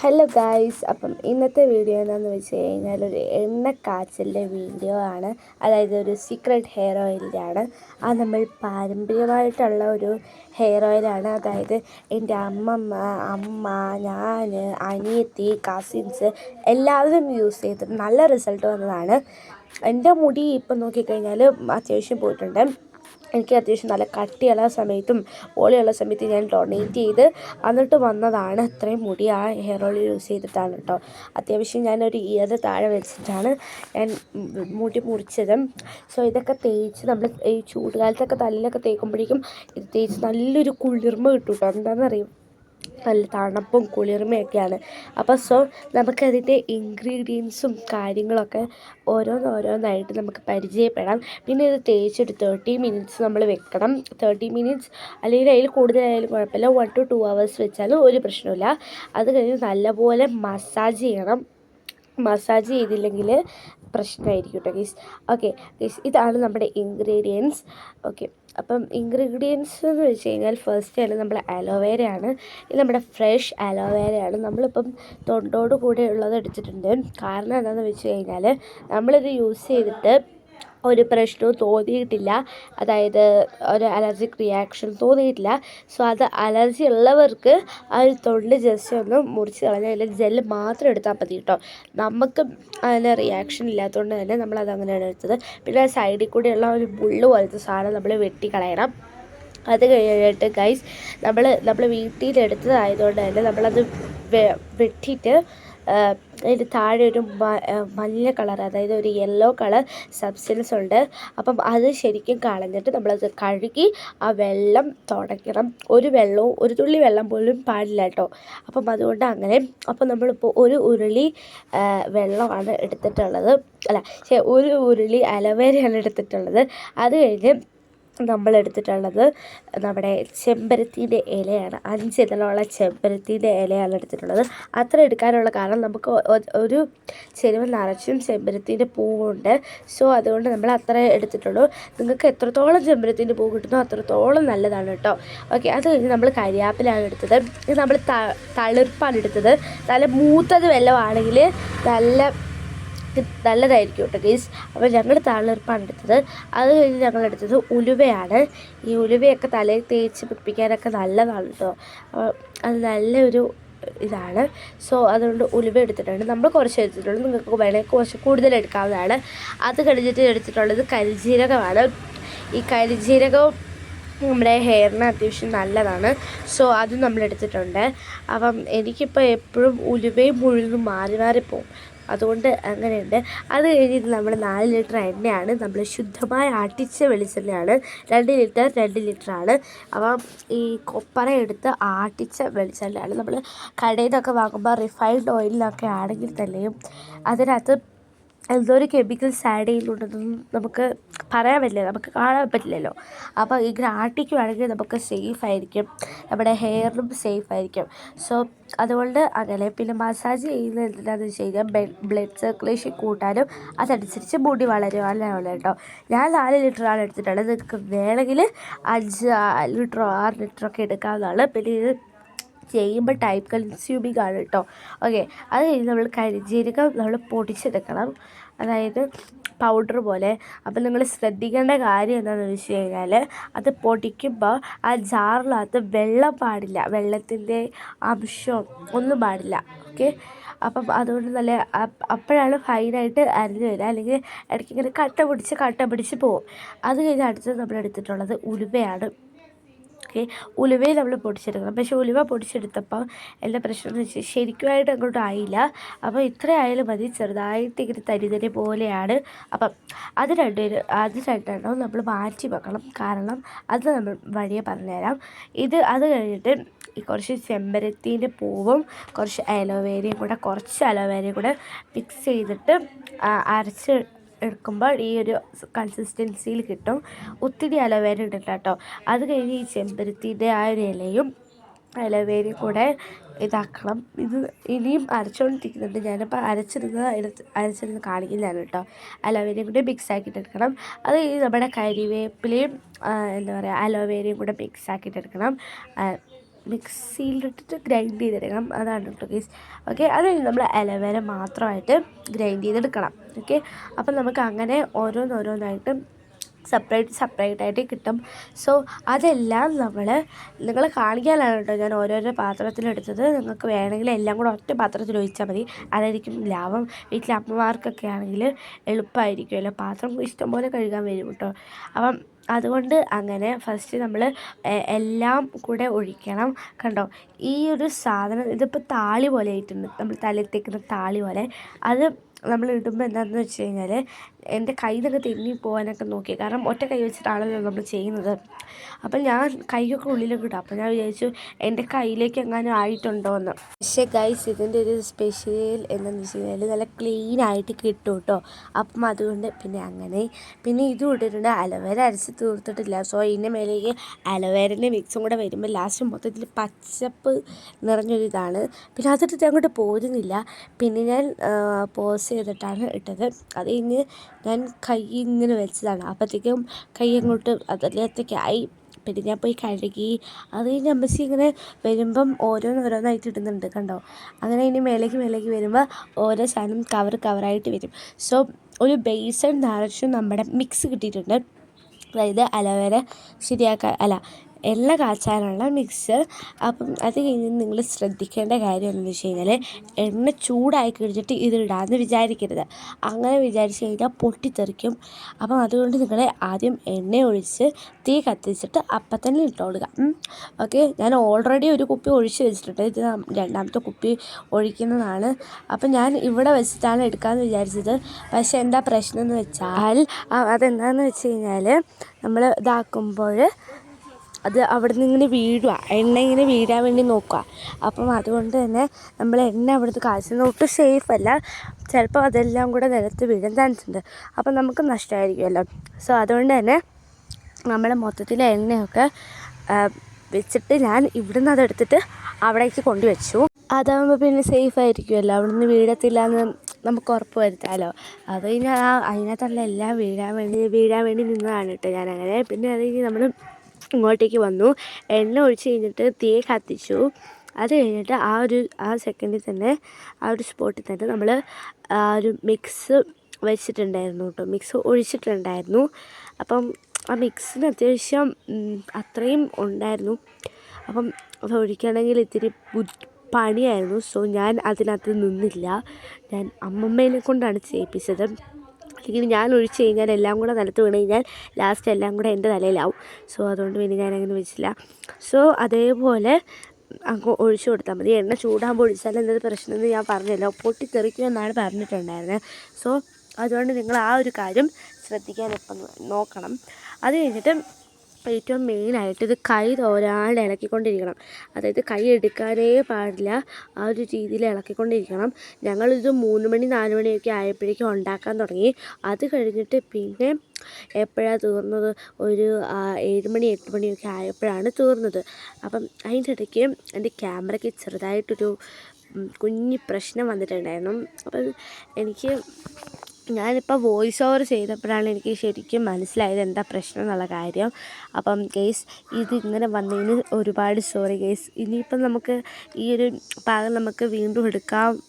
Hello guys, അപ്പം ഇന്നത്തെ video എന്താണെന്ന് വെച്ച് കഴിഞ്ഞാൽ ഒരു എണ്ണക്കാച്ചലിൻ്റെ വീഡിയോ ആണ്. അതായത് ഒരു സീക്രട്ട് ഹെയർ ഓയിലിൻ്റെ ആണ്. അത് നമ്മൾ പാരമ്പര്യമായിട്ടുള്ള ഒരു ഹെയർ ഓയിലാണ്. അതായത് എൻ്റെ അമ്മ, ഞാൻ, അനിയത്തി, കസിൻസ് എല്ലാവരും യൂസ് ചെയ്തിട്ട് നല്ല റിസൾട്ട് വന്നതാണ്. എൻ്റെ മുടി ഇപ്പം നോക്കിക്കഴിഞ്ഞാൽ അത്യാവശ്യം പോയിട്ടുണ്ട്. എനിക്ക് അത്യാവശ്യം നല്ല കട്ടിയുള്ള സമയത്തും ഓളിയുള്ള സമയത്ത് ഞാൻ ഡൊണേറ്റ് ചെയ്ത് എന്നിട്ട് വന്നതാണ്. ഇത്രയും മുടി ആ ഹെയർ ഓയിൽ യൂസ് ചെയ്തിട്ടാണ് കേട്ടോ. അത്യാവശ്യം ഞാനൊരു ഇയർ താഴെ വെച്ചിട്ടാണ് ഞാൻ മുടി മുറിച്ചത്. സോ ഇതൊക്കെ തേച്ച് നമ്മൾ ഈ ചൂടുകാലത്തൊക്കെ തലയിലൊക്കെ തേക്കുമ്പോഴേക്കും ഇത് തേച്ച് നല്ലൊരു കുളിർമ കിട്ടും കേട്ടോ. എന്താണെന്നറിയും, നല്ല തണുപ്പും കുളിർമയൊക്കെയാണ്. അപ്പോൾ നമുക്കതിൻ്റെ ഇൻഗ്രീഡിയൻസും കാര്യങ്ങളൊക്കെ ഓരോന്നായിട്ട് നമുക്ക് പരിചയപ്പെടാം. പിന്നെ ഇത് തേച്ചൊരു 30 മിനിറ്റ്സ് നമ്മൾ വെക്കണം. 30 മിനിറ്റ്സ് അല്ലെങ്കിൽ അതിൽ കൂടുതലായാലും കുഴപ്പമില്ല. 1 to 2 hours വെച്ചാലും ഒരു പ്രശ്നമില്ല. അത് കഴിഞ്ഞ് നല്ലപോലെ മസാജ് ചെയ്യണം. മസാജ് ചെയ്തില്ലെങ്കിൽ പ്രശ്നമായിരിക്കും കേട്ടോ ഗൈസ്. ഓക്കെ ഗൈസ്, ഇതാണ് നമ്മുടെ ഇൻഗ്രീഡിയൻസ്. ഓക്കെ, അപ്പം ഇൻഗ്രീഡിയൻസ് എന്ന് വെച്ച് കഴിഞ്ഞാൽ ഫസ്റ്റ് ആണ് നമ്മൾ അലോവേരയാണ്. ഇത് നമ്മുടെ ഫ്രഷ് അലോവേരയാണ്. നമ്മളിപ്പം തൊണ്ടോട് കൂടെ ഉള്ളത് എടുത്തിട്ടുണ്ട്. കാരണം എന്താണെന്ന് വെച്ച് കഴിഞ്ഞാൽ നമ്മളിത് യൂസ് ചെയ്തിട്ട് ഒരു പ്രശ്നവും തോന്നിയിട്ടില്ല. അതായത് ഒരു അലർജിക് റിയാക്ഷൻ തോന്നിയിട്ടില്ല. സോ അത് അലർജി ഉള്ളവർക്ക് ആ ഒരു തൊണ്ട് ജസ്റ്റ് ഒന്ന് മുറിച്ച് കളഞ്ഞാൽ അതിൽ ജെല്ല് മാത്രം എടുത്താൽ മതി കേട്ടോ. നമുക്ക് അതിന് റിയാക്ഷൻ ഇല്ലാത്തതുകൊണ്ട് തന്നെ നമ്മളത് അങ്ങനെയാണ് എടുത്തത്. പിന്നെ സൈഡിൽ കൂടെയുള്ള ഒരു മുള്ള് പോലത്തെ സാധനം നമ്മൾ വെട്ടിക്കളയണം. അത് കഴിഞ്ഞിട്ട് ഗൈസ് നമ്മൾ വീട്ടിലെടുത്തതായതുകൊണ്ട് തന്നെ നമ്മളത് വെട്ടിയിട്ട് അതിൻ്റെ താഴെ ഒരു മഞ്ഞ കളർ, അതായത് ഒരു യെല്ലോ കളർ സബ്സ്റ്റൻസ് ഉണ്ട്. അപ്പം അത് ശരിക്കും കളഞ്ഞിട്ട് നമ്മളത് കഴുകി ആ വെള്ളം തുടയ്ക്കണം. ഒരു തുള്ളി വെള്ളം പോലും പാടില്ല കേട്ടോ. അപ്പം അതുകൊണ്ട് അങ്ങനെ. അപ്പം നമ്മളിപ്പോൾ ഒരു ഉരുളി വെള്ളമാണ് എടുത്തിട്ടുള്ളത്, ഒരു ഉരുളി അലോവേരയാണ് എടുത്തിട്ടുള്ളത്. അത് കഴിഞ്ഞ് നമ്മളെടുത്തിട്ടുള്ളത് നമ്മുടെ ചെമ്പരത്തിൻ്റെ ഇലയാണ്. 5 ഇതളുള്ള ചെമ്പരത്തിൻ്റെ ഇലയാണ് എടുത്തിട്ടുള്ളത്. അത്ര എടുക്കാനുള്ള കാരണം നമുക്ക് ഒരു ചെരുവ് നിറച്ചും ചെമ്പരത്തിൻ്റെ പൂവുണ്ട്. സോ അതുകൊണ്ട് നമ്മൾ അത്ര എടുത്തിട്ടുള്ളൂ. നിങ്ങൾക്ക് എത്രത്തോളം ചെമ്പരത്തിൻ്റെ പൂ കിട്ടുന്നോ അത്രത്തോളം നല്ലതാണ് കേട്ടോ. ഓക്കെ, അത് കഴിഞ്ഞ് നമ്മൾ കരിയാപ്പിലാണ് എടുത്തത്. ഇത് നമ്മൾ തളിർപ്പാണ് എടുത്തത്. നല്ല മൂത്തത് വല്ലതും ആണെങ്കിൽ നല്ലതായിരിക്കും കേട്ടോ ഗൈസ്. അപ്പോൾ ഞങ്ങൾ തളിർപ്പാണ് എടുത്തത്. അത് കഴിഞ്ഞ് ഞങ്ങളെടുത്തത് ഉലുവയാണ്. ഈ ഉലുവയൊക്കെ തലയിൽ തേച്ച് പിടിപ്പിക്കാനൊക്കെ നല്ലതാണ് കേട്ടോ. അത് നല്ലൊരു ഇതാണ്. സോ അതുകൊണ്ട് ഉലുവ എടുത്തിട്ടുണ്ട്. നമ്മൾ കുറച്ച് എടുത്തിട്ടുള്ളൂ, നിങ്ങൾക്ക് വേണമെങ്കിൽ കുറച്ച് കൂടുതൽ എടുക്കാവുന്നതാണ്. അത് കഴിഞ്ഞിട്ട് എടുത്തിട്ടുള്ളത് കരിഞ്ജീരകമാണ്. ഈ കരിഞ്ജീരകവും നമ്മുടെ ഹെയറിന് അത്യാവശ്യം നല്ലതാണ്. സോ അതും നമ്മളെടുത്തിട്ടുണ്ട്. അപ്പം എനിക്കിപ്പോൾ എപ്പോഴും ഉലുവയും മുഴുവനും മാറിപ്പോവും. അതുകൊണ്ട് അങ്ങനെയുണ്ട്. അത് കഴിഞ്ഞിട്ട് നമ്മൾ 4 ലിറ്റർ എണ്ണയാണ്. നമ്മൾ ശുദ്ധമായ ആട്ടിച്ച വെളിച്ചെണ്ണയാണ്. 2 ലിറ്ററാണ്. അപ്പം ഈ കൊപ്പറ എടുത്ത് ആട്ടിച്ച വെളിച്ചെണ്ണയാണ്. നമ്മൾ കടയിൽ നിന്നൊക്കെ വാങ്ങുമ്പോൾ റിഫൈൻഡ് ഓയിലിലൊക്കെ ആണെങ്കിൽ തന്നെയും അതിനകത്ത് എന്തോരം കെമിക്കൽസ് ആഡ് ചെയ്യുന്നുണ്ടെന്നൊന്നും നമുക്ക് പറയാൻ പറ്റില്ല, നമുക്ക് കാണാൻ പറ്റില്ലല്ലോ. അപ്പോൾ ഇങ്ങനെ ആട്ടിക്കുവാണെങ്കിൽ നമുക്ക് സേഫ് ആയിരിക്കും, നമ്മുടെ ഹെയറിനും സേഫ് ആയിരിക്കും. സോ അതുകൊണ്ട് അങ്ങനെ. പിന്നെ മസാജ് ചെയ്യുന്നത് എന്തിനാണെന്ന് വെച്ച് കഴിഞ്ഞാൽ ബ്ലഡ് സർക്കുലേഷൻ കൂട്ടാനും അതനുസരിച്ച് മുടി വളരുവാനാണ് കേട്ടോ. ഞാൻ 4 ലിറ്ററാണ് എടുത്തിട്ടുള്ളത്. നിങ്ങൾക്ക് വേണമെങ്കിൽ 5 ലിറ്ററോ 6 ലിറ്ററൊക്കെ എടുക്കാവുന്നതാണ്. പിന്നെ ഇത് ചെയ്യുമ്പോൾ ടൈം കൺസ്യൂമിങ് ആണ് കേട്ടോ. ഓക്കെ, അത് കഴിഞ്ഞ് നമ്മൾ കരിഞ്ജീരകം നമ്മൾ പൊടിച്ചെടുക്കണം, അതായത് പൗഡർ പോലെ. അപ്പം നിങ്ങൾ ശ്രദ്ധിക്കേണ്ട കാര്യം എന്താണെന്ന് വെച്ച് കഴിഞ്ഞാൽ അത് പൊടിക്കുമ്പോൾ ആ ജാറിനകത്ത് വെള്ളം പാടില്ല, വെള്ളത്തിൻ്റെ അംശം ഒന്നും പാടില്ല. ഓക്കെ, അപ്പം അതുകൊണ്ട് നല്ല അപ്പോഴാണ് ഫൈനായിട്ട് അരിഞ്ഞ് വരിക. അല്ലെങ്കിൽ ഇടയ്ക്ക് ഇങ്ങനെ കട്ട പിടിച്ച് പോകും. അത് കഴിഞ്ഞ് അടുത്തത് നമ്മൾ എടുത്തിട്ടുള്ളത് ഉലുവയാണ്. ഓക്കെ, ഉലുവയിൽ നമ്മൾ പൊടിച്ചെടുക്കണം. പക്ഷേ ഉലുവ പൊടിച്ചെടുത്തപ്പോൾ എല്ലാ പ്രശ്നം എന്ന് വെച്ചാൽ ശരിക്കുമായിട്ട് അങ്ങോട്ട് ആയില്ല. അപ്പോൾ ഇത്ര ആയാലും മതി, ചെറുതായിട്ട് ഇങ്ങനെ തരി പോലെയാണ്. അപ്പം അത് രണ്ടെണ്ണം നമ്മൾ മാറ്റി വെക്കണം. കാരണം അത് നമ്മൾ വഴിയെ പറഞ്ഞുതരാം. അത് കഴിഞ്ഞിട്ട് കുറച്ച് ചെമ്പരത്തീൻ്റെ പൂവും കുറച്ച് അലോവേരയും കൂടെ മിക്സ് ചെയ്തിട്ട് അരച്ച് എടുക്കുമ്പോൾ ഈ ഒരു കൺസിസ്റ്റൻസിയിൽ കിട്ടും. ഒത്തിരി അലോവേര ഇട്ടില്ല കേട്ടോ. അത് കഴിഞ്ഞ് ഈ ചെമ്പരത്തിൻ്റെ ആ ഒരു ഇലയും അലോവേരയും കൂടെ ഇതാക്കണം. ഇത് ഇനിയും അരച്ചുകൊണ്ടിരിക്കുന്നുണ്ട്. ഞാനിപ്പോൾ അരച്ചിരുന്ന് കാണിക്കുന്നതാണ് കേട്ടോ. അലോവേരയും കൂടെ മിക്സ് ആക്കിയിട്ടെടുക്കണം. അത് കഴിഞ്ഞ് നമ്മുടെ കരിവേപ്പിലയും അലോവേരയും കൂടെ മിക്സ് ആക്കിയിട്ടെടുക്കണം. മിക്സിയിലിട്ടിട്ട് ഗ്രൈൻഡ് ചെയ്തെടുക്കണം. അതാണ് കേട്ടോ ഗൈസ്. ഓക്കെ, അത് കഴിഞ്ഞ് നമ്മൾ അലോവേര മാത്രമായിട്ട് ഗ്രൈൻഡ് ചെയ്തെടുക്കണം. ഓക്കെ, അപ്പം നമുക്ക് അങ്ങനെ ഓരോന്നോരോന്നായിട്ട് സെപ്പറേറ്റ് ആയിട്ട് കിട്ടും. സോ അതെല്ലാം നിങ്ങളെ കാണിക്കാനാണ് കേട്ടോ ഞാൻ ഓരോരോ പാത്രത്തിലെടുത്തത്. നിങ്ങൾക്ക് വേണമെങ്കിൽ എല്ലാം കൂടെ ഒറ്റ പാത്രത്തിൽ ഒഴിച്ചാൽ മതി, അതായിരിക്കും ലാഭം. വീട്ടിലെ അമ്മമാർക്കൊക്കെ ആണെങ്കിൽ എളുപ്പമായിരിക്കുമല്ലോ, പാത്രം ഇഷ്ടംപോലെ കഴുകാൻ വരും കേട്ടോ. അപ്പം അതുകൊണ്ട് അങ്ങനെ ഫസ്റ്റ് നമ്മൾ എല്ലാം കൂടെ ഒഴിക്കണം. കണ്ടോ, ഈ ഒരു സാധനം ഇതിപ്പോൾ താളി പോലെ ആയിട്ടുണ്ട്, നമ്മൾ തലയിൽ തേക്കുന്ന താളി പോലെ. അത് നമ്മൾ ഇടുമ്പോൾ എന്താണെന്ന് വെച്ച് കഴിഞ്ഞാൽ എൻ്റെ കയ്യിൽ നിന്നൊക്കെ തെന്നി പോകാനൊക്കെ നോക്കി, കാരണം ഒറ്റ കൈ വെച്ചിട്ടാണല്ലോ നമ്മൾ ചെയ്യുന്നത്. അപ്പം ഞാൻ കൈയൊക്കെ ഉള്ളിലൊക്കെ ഇടും. അപ്പോൾ ഞാൻ വിചാരിച്ചു എൻ്റെ കയ്യിലേക്ക് എങ്ങാനും ആയിട്ടുണ്ടോ എന്ന്. പക്ഷേ ഗൈസ്, ഇതിൻ്റെ ഒരു സ്പെഷ്യൽ എന്താണെന്ന് വെച്ച് കഴിഞ്ഞാൽ നല്ല ക്ലീൻ ആയിട്ട് കിട്ടും കേട്ടോ. അപ്പം അതുകൊണ്ട് പിന്നെ ഇതും ഇട്ടിട്ടുണ്ട്. അലോവേര അരച്ച് തീർത്തിട്ടില്ല. സോ ഇതിൻ്റെ മേലേക്ക് അലോവേരൻ്റെ മിക്സും കൂടെ വരുമ്പോൾ ലാസ്റ്റ് മൊത്തത്തിൽ പച്ചപ്പ് നിറഞ്ഞൊരിതാണ്. പിന്നെ അതിട്ട് അങ്ങോട്ട് പോരുന്നില്ല. പിന്നെ ഞാൻ പോസ് ചെയ്തിട്ടാണ് ഇട്ടത്. അത് കഴിഞ്ഞ് ഞാൻ കൈ ഇങ്ങനെ വെച്ചതാണ്. അപ്പോഴത്തേക്കും കൈ അങ്ങോട്ട് അതിലേത്തേക്കായി. പിന്നെ ഞാൻ പോയി കഴുകി. അത് കഴിഞ്ഞ് അമ്മച്ചി ഇങ്ങനെ വരുമ്പം ഓരോന്നായിട്ട് ഇടുന്നുണ്ട്, കണ്ടോ. അങ്ങനെ ഇനി മേലേക്ക് വരുമ്പോൾ ഓരോ സാധനം കവറായിട്ട് വരും. സോ ഒരു ബേസൺ നിറച്ചും നമ്മുടെ മിക്സ് കിട്ടിയിട്ടുണ്ട്. അതായത് അലോവേര എണ്ണ കാച്ചാനുള്ള മിക്സ്. അപ്പം അത് കഴിഞ്ഞ് നിങ്ങൾ ശ്രദ്ധിക്കേണ്ട കാര്യം എന്താണെന്ന് വെച്ച് കഴിഞ്ഞാൽ എണ്ണ ചൂടായി കഴിഞ്ഞിട്ട് ഇതിടാമെന്ന് വിചാരിക്കരുത്. അങ്ങനെ വിചാരിച്ച് കഴിഞ്ഞാൽ പൊട്ടിത്തെറിക്കും. അപ്പം അതുകൊണ്ട് നിങ്ങൾ ആദ്യം എണ്ണ ഒഴിച്ച് തീ കത്തിച്ചിട്ട് അപ്പം തന്നെ ഇട്ടുകൊടുക്കുക. ഓക്കെ, ഞാൻ ഓൾറെഡി ഒരു കുപ്പി ഒഴിച്ച് വെച്ചിട്ടുണ്ട്. ഇത് രണ്ടാമത്തെ കുപ്പി ഒഴിക്കുന്നതാണ്. അപ്പം ഞാൻ ഇവിടെ വെച്ചിട്ടാണ് എടുക്കാമെന്ന് വിചാരിച്ചത്. പക്ഷേ എന്താ പ്രശ്നം എന്ന് വെച്ചാൽ അതെന്താണെന്ന് വെച്ച് കഴിഞ്ഞാൽ നമ്മൾ ഇതാക്കുമ്പോൾ അത് അവിടെ നിന്ന് ഇങ്ങനെ വീഴുക, എണ്ണ ഇങ്ങനെ വീഴാൻ വേണ്ടി നോക്കുക. അപ്പം അതുകൊണ്ട് തന്നെ നമ്മൾ എണ്ണ അവിടുത്തെ കാച്ചുന്നത് ഒട്ടും സേഫല്ല. ചിലപ്പോൾ അതെല്ലാം കൂടെ നിലത്ത് വീഴാൻ ചാൻസ് ഉണ്ട്. അപ്പം നമുക്ക് നഷ്ടമായിരിക്കുമല്ലോ. സോ അതുകൊണ്ട് തന്നെ നമ്മൾ മൊത്തത്തിൽ എണ്ണയൊക്കെ വെച്ചിട്ട് ഞാൻ ഇവിടുന്ന് അതെടുത്തിട്ട് അവിടേക്ക് കൊണ്ടുവച്ചു. അതാകുമ്പോൾ പിന്നെ സേഫ് ആയിരിക്കുമല്ലോ, അവിടെ നിന്ന് വീഴത്തില്ല എന്ന് നമുക്ക് ഉറപ്പ് വരുത്താമല്ലോ. അത് കഴിഞ്ഞ് അതിനകത്തുള്ള എല്ലാം വീഴാൻ വേണ്ടി നിന്നതാണ് കേട്ടോ ഞാനങ്ങനെ. പിന്നെ അത് കഴിഞ്ഞ് നമ്മൾ ഇങ്ങോട്ടേക്ക് വന്നു, എണ്ണ ഒഴിച്ച് കഴിഞ്ഞിട്ട് തീ കത്തിച്ചു. അത് കഴിഞ്ഞിട്ട് ആ സെക്കൻഡിൽ തന്നെ ആ ഒരു സ്പോട്ടിൽ തന്നെ നമ്മൾ ഒരു മിക്സ് വെച്ചിട്ടുണ്ടായിരുന്നു കേട്ടോ, മിക്സ് ഒഴിച്ചിട്ടുണ്ടായിരുന്നു. അപ്പം ആ മിക്സിന് അത്യാവശ്യം അത്രയും ഉണ്ടായിരുന്നു. അപ്പം അത് ഒഴിക്കുകയാണെങ്കിൽ ഇത്തിരി പണിയായിരുന്നു. സോ ഞാൻ അതിനകത്ത് നിന്നില്ല, ഞാൻ അമ്മമ്മേനെ കൊണ്ടാണ് ചെയ്യിപ്പിച്ചത്. അല്ലെങ്കിൽ ഞാൻ ഒഴിച്ച് കഴിഞ്ഞാൽ എല്ലാം കൂടെ നിലത്ത് വീണ് കഴിഞ്ഞാൽ ലാസ്റ്റ് എല്ലാം കൂടെ എൻ്റെ തലയിലാവും. സോ അതുകൊണ്ട് പിന്നെ ഞാനങ്ങനെ വെച്ചില്ല. സോ അതേപോലെ അങ്ങ് ഒഴിച്ചു കൊടുത്താൽ മതി. എണ്ണ ചൂടാകുമ്പോൾ ഒഴിച്ചാൽ എന്തൊരു പ്രശ്നമെന്ന് ഞാൻ പറഞ്ഞല്ലോ, പൊട്ടിത്തെറിക്കുമെന്നാണ് പറഞ്ഞിട്ടുണ്ടായിരുന്നത്. സോ അതുകൊണ്ട് നിങ്ങൾ ആ ഒരു കാര്യം ശ്രദ്ധിക്കാൻ ഇപ്പം നോക്കണം. അത് കഴിഞ്ഞിട്ട് ഏറ്റവും മെയിനായിട്ട് ഇത് കൈ തോരാണ്ട് ഇളക്കിക്കൊണ്ടിരിക്കണം. അതായത് കൈ എടുക്കാനേ പാടില്ല, ആ ഒരു രീതിയിൽ ഇളക്കിക്കൊണ്ടിരിക്കണം. ഞങ്ങളിത് 3 മണി 4 മണിയൊക്കെ ആയപ്പോഴേക്കും ഉണ്ടാക്കാൻ തുടങ്ങി. അത് കഴിഞ്ഞിട്ട് പിന്നെ എപ്പോഴാണ് തീർന്നത്, ഒരു 7 മണി 8 മണിയൊക്കെ ആയപ്പോഴാണ് തീർന്നത്. അപ്പം അതിൻ്റെ ഇടയ്ക്ക് എൻ്റെ ക്യാമറയ്ക്ക് ചെറുതായിട്ടൊരു കുഞ്ഞ് പ്രശ്നം വന്നിട്ടുണ്ടായിരുന്നു. അപ്പം ഞാനിപ്പോൾ വോയിസ് ഓവർ ചെയ്തപ്പോഴാണ് എനിക്ക് ശരിക്കും മനസ്സിലായത് എന്താ പ്രശ്നം എന്നുള്ള കാര്യം. അപ്പം ഗെയ്സ്, ഇതിങ്ങനെ വന്നതിന് ഒരുപാട് സോറി ഗെയ്സ്. ഇനിയിപ്പം നമുക്ക് ഈ ഒരു പാകം നമുക്ക് വീണ്ടും എടുക്കാൻ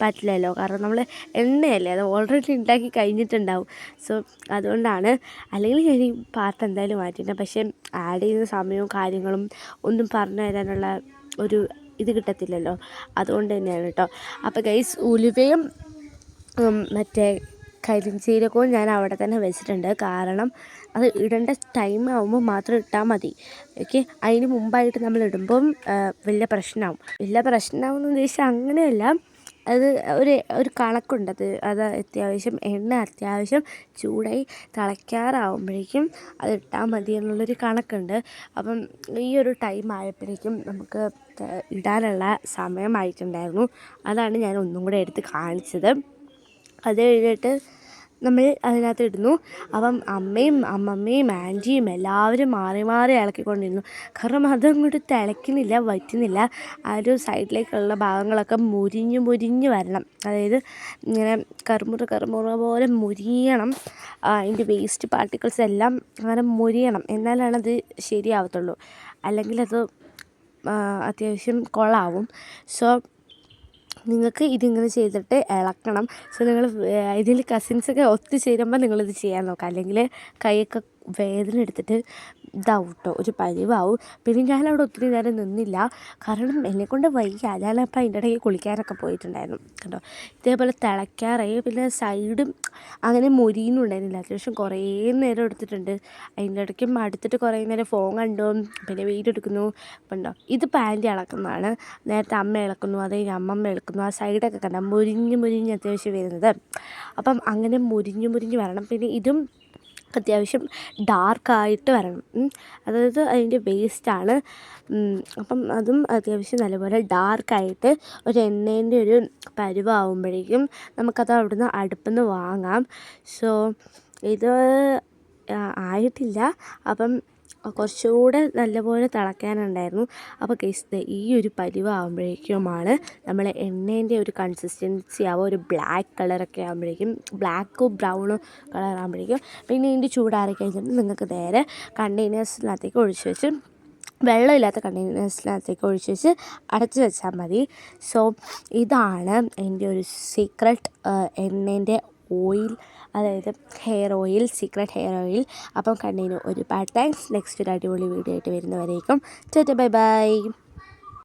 പറ്റില്ലല്ലോ, കാരണം നമ്മൾ എണ്ണയല്ലേ, അത് ഓൾറെഡി ഉണ്ടാക്കി കഴിഞ്ഞിട്ടുണ്ടാവും. സോ അതുകൊണ്ടാണ്. അല്ലെങ്കിൽ ഞാൻ ഈ പാർട്ട് എന്തായാലും മാറ്റിയിട്ട്, പക്ഷേ ആഡ് ചെയ്യുന്ന സമയവും കാര്യങ്ങളും ഒന്നും പറഞ്ഞു തരാനുള്ള ഒരു ഇത് കിട്ടത്തില്ലല്ലോ, അതുകൊണ്ട് തന്നെയാണ് കേട്ടോ. അപ്പോൾ ഗെയ്സ്, ഉലുവയും മറ്റേ കരിഞ്ചീരകവും ഞാൻ അവിടെ തന്നെ വെച്ചിട്ടുണ്ട്. കാരണം അത് ഇടേണ്ട ടൈം ആകുമ്പോൾ മാത്രം ഇട്ടാൽ മതി. ഓക്കെ, അതിന് മുമ്പായിട്ട് നമ്മൾ ഇടുമ്പം വലിയ പ്രശ്നമാകുമെന്ന് ഉദ്ദേശിച്ചാൽ അങ്ങനെയല്ല. അത് ഒരു കണക്കുണ്ട്. അത് എണ്ണ അത്യാവശ്യം ചൂടായി തിളയ്ക്കാറാവുമ്പോഴേക്കും അത് ഇട്ടാൽ മതി എന്നുള്ളൊരു കണക്കുണ്ട്. അപ്പം ഈ ഒരു ടൈം ആയപ്പോഴേക്കും നമുക്ക് ഇടാനുള്ള സമയമായിട്ടുണ്ടായിരുന്നു. അതാണ് ഞാൻ ഒന്നും കൂടെ എടുത്ത് കാണിച്ചത്. അത് കഴിഞ്ഞിട്ട് നമ്മൾ അതിനകത്ത് ഇടുന്നു. അപ്പം അമ്മമ്മയും ആൻറ്റിയും എല്ലാവരും മാറി ഇളക്കിക്കൊണ്ടിരുന്നു. കാരണം അതങ്ങോട്ട് തിളയ്ക്കുന്നില്ല, വറ്റുന്നില്ല. ആ ഒരു സൈഡിലേക്കുള്ള ഭാഗങ്ങളൊക്കെ മുരിഞ്ഞ് വരണം. അതായത് ഇങ്ങനെ കറുമുറ പോലെ മുരിയണം. അതിൻ്റെ വേസ്റ്റ് പാർട്ടിക്കിൾസ് എല്ലാം അങ്ങനെ മുരിയണം, എന്നാലാണത് ശരിയാവത്തുള്ളൂ. അല്ലെങ്കിൽ അത് അത്യാവശ്യം കൊളാവും. സോ നിങ്ങൾക്ക് ഇതിങ്ങനെ ചെയ്തിട്ട് ഇളക്കണം. സോ നിങ്ങൾ ഇതിൽ കസിൻസൊക്കെ ഒത്തുചേരുമ്പോൾ നിങ്ങളിത് ചെയ്യാൻ നോക്കുക. അല്ലെങ്കിൽ കൈയൊക്കെ വേദന എടുത്തിട്ട് ഇതാവും കേട്ടോ, ഒരു പരിവാവും. പിന്നെ ഞാനവിടെ ഒത്തിരി നേരം നിന്നില്ല, കാരണം എന്നെക്കൊണ്ട് വയ്യ. ഞാനപ്പോൾ അതിൻ്റെ ഇടയ്ക്ക് കുളിക്കാനൊക്കെ പോയിട്ടുണ്ടായിരുന്നു കേട്ടോ. ഇതേപോലെ തിളയ്ക്കാറായി. പിന്നെ സൈഡും അങ്ങനെ മൊരിയുന്നുണ്ടായിരുന്നില്ല. അത്യാവശ്യം കുറേ നേരം എടുത്തിട്ടുണ്ട്. അതിൻ്റെ ഇടയ്ക്ക് മടുത്തിട്ട് കുറേ നേരം ഫോൺ കണ്ടു, പിന്നെ വീഡിയോ എടുക്കുന്നു. ഉണ്ടോ, ഇത് പാൻറ് ഇളക്കുന്നതാണ്. നേരത്തെ അമ്മ ഇളക്കുന്നു, അത് കഴിഞ്ഞ് അമ്മമ്മ ഇളക്കുന്നു. ആ സൈഡൊക്കെ കണ്ട മുരിഞ്ഞ് അത്യാവശ്യം വരുന്നത്. അപ്പം അങ്ങനെ മുരിഞ്ഞ് വരണം. പിന്നെ ഇതും അത്യാവശ്യം ഡാർക്കായിട്ട് വരണം. അതായത് അതിൻ്റെ വേസ്റ്റാണ്. അപ്പം അതും അത്യാവശ്യം നല്ലപോലെ ഡാർക്കായിട്ട് ഒരു എണ്ണേൻ്റെ ഒരു പരുവാകുമ്പോഴേക്കും നമുക്കത് അവിടുന്ന് അടുപ്പിൽ നിന്ന് വാങ്ങാം. സോ ഇത് ആയിട്ടില്ല. അപ്പം കുറച്ചുകൂടെ നല്ലപോലെ തിളയ്ക്കാനുണ്ടായിരുന്നു. അപ്പോൾ ഗയ്സ് ഈ ഒരു പരുവാകുമ്പോഴേക്കുമാണ് നമ്മൾ എണ്ണേൻ്റെ ഒരു കൺസിസ്റ്റൻസി ആവുക. ഒരു ബ്ലാക്ക് കളറൊക്കെ ആകുമ്പോഴേക്കും, ബ്ലാക്കും ബ്രൗണും കളറാകുമ്പോഴേക്കും പിന്നെ ഇതിൻ്റെ ചൂടാറി കഴിഞ്ഞിട്ട് നിങ്ങൾക്ക് നേരെ കണ്ടെയ്നേഴ്സിനകത്തേക്ക് ഒഴിച്ച് വെച്ച്, വെള്ളമില്ലാത്ത കണ്ടെയ്നേഴ്സിനകത്തേക്ക് ഒഴിച്ച് വെച്ച് അടച്ച് വെച്ചാൽ മതി. സോ ഇതാണ് എൻ്റെ ഒരു സീക്രട്ട് എണ്ണേൻ്റെ ഓയിൽ, അതായത് hair oil, secret hair oil. അപ്പം കണ്ടതിന് ഒരുപാട് താങ്ക്സ്. നെക്സ്റ്റ് ഒരു അടിപൊളി വീഡിയോ ആയിട്ട് വരുന്നവരേക്കും ടാറ്റാ ബൈ ബൈ.